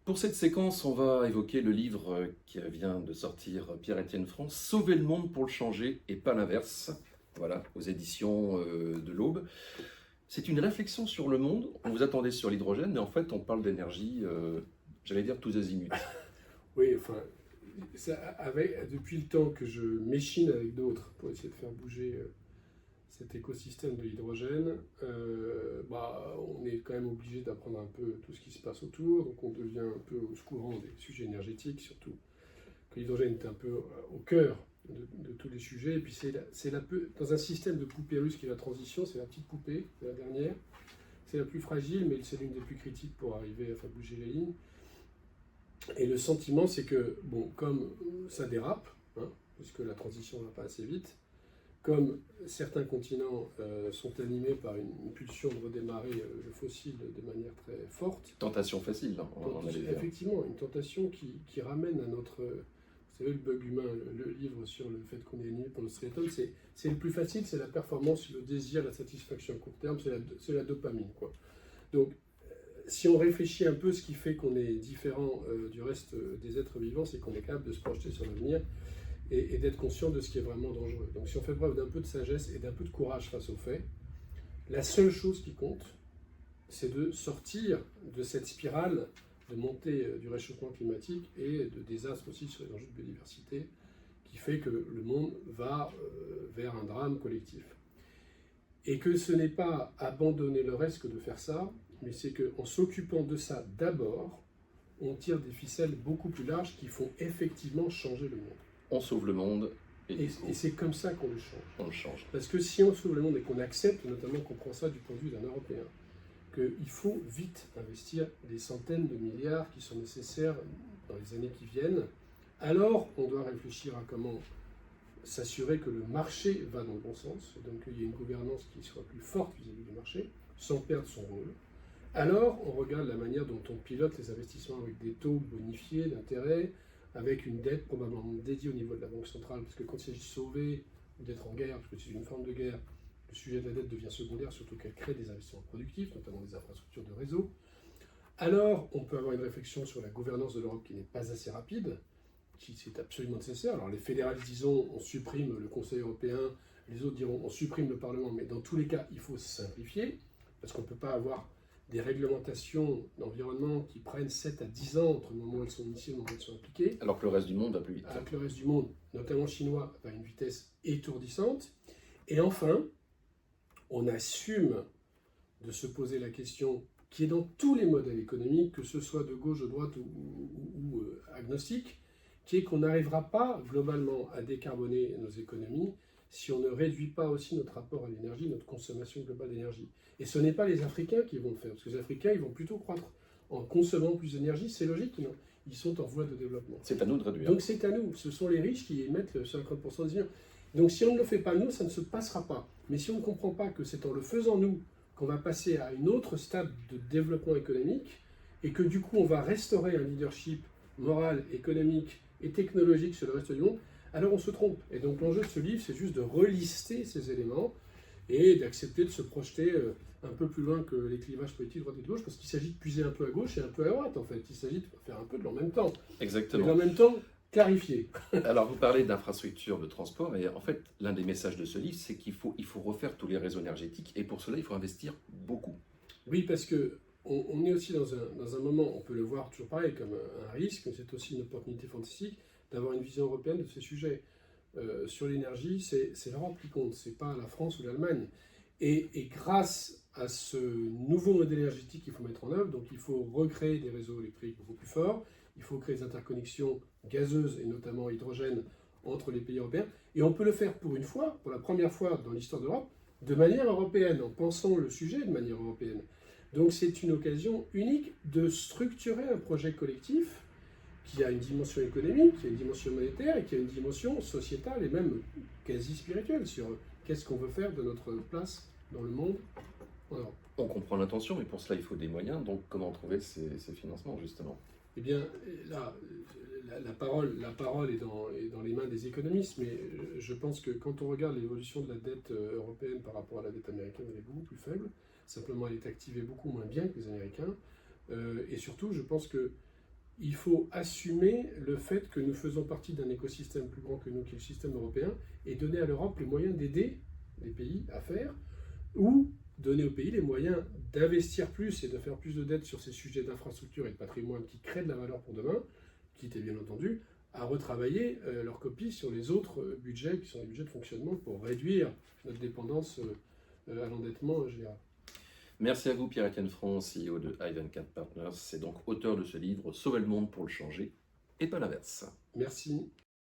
Pour cette séquence, on va évoquer le livre qui vient de sortir, Pierre-Étienne France, Sauver le monde pour le changer et pas l'inverse. Voilà, aux éditions de l'Aube. C'est une réflexion sur le monde. On vous attendait sur l'hydrogène, mais en fait, on parle d'énergie, j'allais dire tous azimuts. Oui, enfin, depuis le temps que je m'échine avec d'autres pour essayer de faire bouger cet écosystème de l'hydrogène, on est quand même obligé d'apprendre un peu tout ce qui se passe autour, donc on devient un peu au courant des sujets énergétiques, surtout que l'hydrogène est un peu au cœur de tous les sujets, et puis dans un système de poupée russe qui est la transition, c'est la petite poupée, c'est la dernière, c'est la plus fragile, mais c'est l'une des plus critiques pour arriver à faire bouger les lignes. Et le sentiment, c'est que, bon, comme ça dérape, puisque la transition ne va pas assez vite, comme certains continents sont animés par une pulsion de redémarrer le fossile de manière très forte. Tentation facile, on allait dire. Effectivement, une tentation qui ramène à notre... Vous savez, le bug humain, le livre sur le fait qu'on est animé par le striatum, c'est le plus facile, c'est la performance, le désir, la satisfaction à court terme, c'est la dopamine, quoi. Donc, si on réfléchit un peu, ce qui fait qu'on est différent du reste des êtres vivants, c'est qu'on est capable de se projeter sur l'avenir et d'être conscient de ce qui est vraiment dangereux. Donc si on fait preuve d'un peu de sagesse et d'un peu de courage face aux faits, la seule chose qui compte, c'est de sortir de cette spirale de montée du réchauffement climatique et de désastres aussi sur les enjeux de biodiversité, qui fait que le monde va vers un drame collectif. Et que ce n'est pas abandonner le reste que de faire ça, mais c'est qu'en s'occupant de ça d'abord, on tire des ficelles beaucoup plus larges qui font effectivement changer le monde. On sauve le monde. Et c'est comme ça qu'on le change. On le change. Parce que si on sauve le monde et qu'on accepte, notamment qu'on prend ça du point de vue d'un Européen, qu'il faut vite investir les centaines de milliards qui sont nécessaires dans les années qui viennent, alors on doit réfléchir à comment s'assurer que le marché va dans le bon sens, et donc qu'il y ait une gouvernance qui soit plus forte vis-à-vis du marché, sans perdre son rôle. Alors, on regarde la manière dont on pilote les investissements avec des taux bonifiés d'intérêt, avec une dette probablement dédiée au niveau de la Banque centrale, parce que quand il s'agit de sauver ou d'être en guerre, parce que c'est une forme de guerre, le sujet de la dette devient secondaire, surtout qu'elle crée des investissements productifs, notamment des infrastructures de réseau. Alors, on peut avoir une réflexion sur la gouvernance de l'Europe qui n'est pas assez rapide, qui c'est absolument nécessaire. Alors les fédéralistes disons on supprime le Conseil européen, les autres diront on supprime le Parlement, mais dans tous les cas il faut simplifier, parce qu'on ne peut pas avoir des réglementations d'environnement qui prennent 7 à 10 ans entre le moment où elles sont initiées et le moment où elles sont appliquées. Alors que le reste du monde va plus vite. Alors que le reste du monde, notamment chinois, va à une vitesse étourdissante. Et enfin, on assume de se poser la question qui est dans tous les modèles économiques, que ce soit de gauche, de droite ou agnostique, qui est qu'on n'arrivera pas globalement à décarboner nos économies si on ne réduit pas aussi notre rapport à l'énergie, notre consommation globale d'énergie. Et ce n'est pas les Africains qui vont le faire, parce que les Africains, ils vont plutôt croître en consommant plus d'énergie, c'est logique, non? Ils sont en voie de développement. C'est à nous de réduire. Donc c'est à nous, ce sont les riches qui émettent le 50% des émissions. Donc si on ne le fait pas nous, ça ne se passera pas. Mais si on ne comprend pas que c'est en le faisant nous qu'on va passer à une autre stade de développement économique, et que du coup on va restaurer un leadership moral, économique et technologique sur le reste du monde, alors on se trompe. Et donc l'enjeu de ce livre, c'est juste de relister ces éléments et d'accepter de se projeter un peu plus loin que les clivages politiques droite et de gauche, parce qu'il s'agit de puiser un peu à gauche et un peu à droite, en fait. Il s'agit de faire un peu de l'en même temps. Exactement. Et en même temps, clarifier. Alors, vous parlez d'infrastructures de transport, et en fait, l'un des messages de ce livre, c'est qu'il faut refaire tous les réseaux énergétiques, et pour cela, il faut investir beaucoup. Oui, parce que on est aussi dans un moment, on peut le voir toujours pareil, comme un risque, mais c'est aussi une opportunité fantastique d'avoir une vision européenne de ces sujets. Sur l'énergie, c'est l'Europe qui compte, c'est pas la France ou l'Allemagne. Et grâce à ce nouveau modèle énergétique qu'il faut mettre en œuvre, donc il faut recréer des réseaux électriques beaucoup plus forts, il faut créer des interconnexions gazeuses et notamment hydrogène entre les pays européens, et on peut le faire pour une fois, pour la première fois dans l'histoire de l'Europe, de manière européenne, en pensant le sujet de manière européenne. Donc c'est une occasion unique de structurer un projet collectif qui a une dimension économique, qui a une dimension monétaire et qui a une dimension sociétale et même quasi spirituelle sur qu'est-ce qu'on veut faire de notre place dans le monde en Europe. On comprend l'intention, mais pour cela, il faut des moyens. Donc, comment trouver ces financements, justement? Eh bien, là, la parole est dans les mains des économistes, mais je pense que quand on regarde l'évolution de la dette européenne par rapport à la dette américaine, elle est beaucoup plus faible. Simplement, elle est activée beaucoup moins bien que les Américains. Et surtout, je pense que il faut assumer le fait que nous faisons partie d'un écosystème plus grand que nous, qui est le système européen, et donner à l'Europe les moyens d'aider les pays à faire, ou donner aux pays les moyens d'investir plus et de faire plus de dettes sur ces sujets d'infrastructure et de patrimoine qui créent de la valeur pour demain, quitte bien entendu à retravailler leur copie sur les autres budgets qui sont les budgets de fonctionnement pour réduire notre dépendance à l'endettement général. Merci à vous, Pierre-Étienne Front, CEO de i24 Partners. C'est donc auteur de ce livre, Sauver le monde pour le changer, et pas l'inverse. Merci.